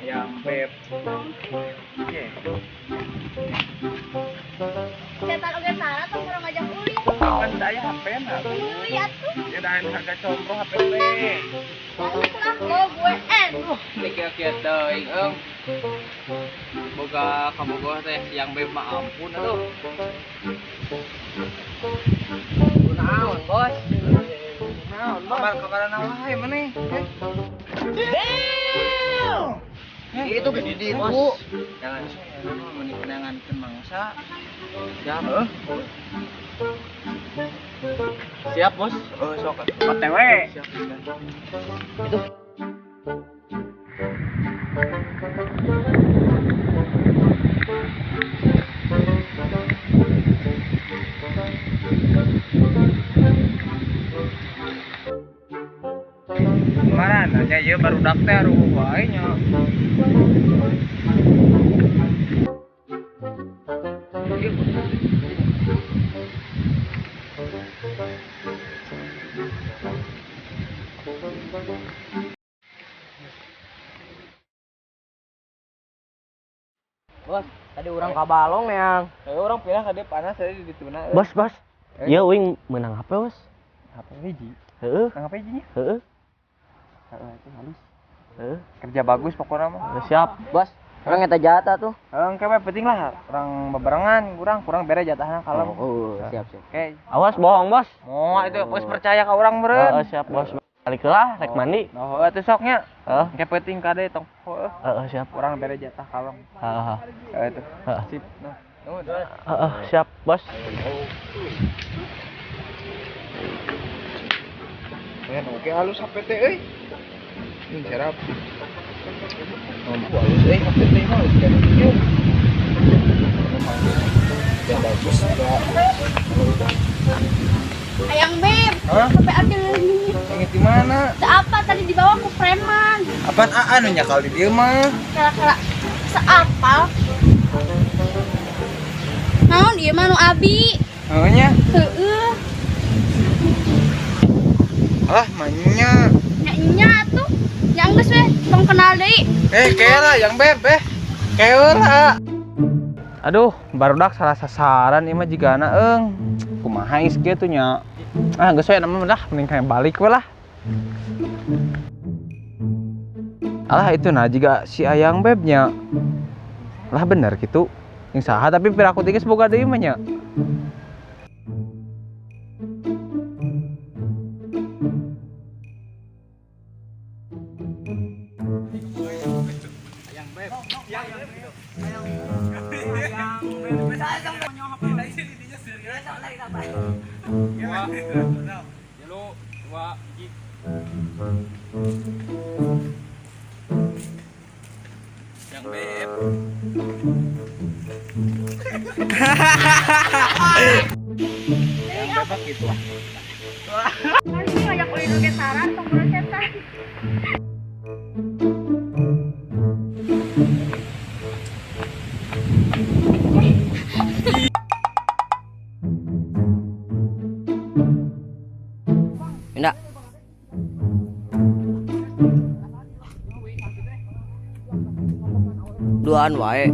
Yang beb. Iya. Cetan oge tara tong kurang ngajak uli. Kan saya HP na. Uli atuh. Ya dahan harga combro HP teh. Lah lo gue Kieu-kieu teuing eung. Boga kabogoh teh yang beb mah ampun atuh. Kunaon, Bos? Naon, Bos? Kabar-kabaran wae maneh. Itu gede di Bos. Jangan meni kenangan ke mangsa. Siap. Siap, Bos. Oh, sok. OTW. Siap. Itu. Kemarin aja ya baru daftar wae nya. Bos, tadi orang kabalong yang. Orang pindah ka dieu panas tadi di dituna. Bos, ieu uing menang HP, Bos. HP hiji. Heeh. Nang HP hijinya? Heeh. Heeh, itu halus. Heeh. Kerja bagus pokoknya mah. Siap, Bos. Orang eta jatah tuh. Engke we penting lah orang bebarengan kurang bere jatahna kalem. Oh, siap. Oke. Awas bohong, Bos. Moal itu geus percaya ka urang meureun. Siap, Bos. Balik lah, rek mandi. Oh, atuh sok nya. Heeh. Engke penting kade tong. Siap. Urang bere jatah kalem. Heeh. Itu. Heeh. Sip. Nah. Siap, Bos. Ya, oke halus HP teh euy. Ini serap. Halus euy HP teh mah geus kan kieu. Ya bagus enggak. Ayang beb. Hah? Sampai ada lagi. Ingat di mana? Seapa tadi dibawa ke preman. Apaan anu nya kali dia mah? Kira-kira seapa? Naon ieu mah nu abi? Oh nya. Heueuh. Ah, manya. Nya tuh. Yang geus we tong kenal deui. Kera yang bebeh. Kera. Aduh, barudak salah sasaran ieu mah jigana eung. Kumaha geus kieu tuh nya. Ah, geus we namanya dah mending kayak balik we lah. Alah itu nah juga si ayang bebnya. Lah bener gitu. Yang saha tapi piraku tinggi boga deui mah nya. Yang beb. Yang beb gitu. Ini ngajak uli nu ge tara tong kurang cetan. Enggak. Duaan wae.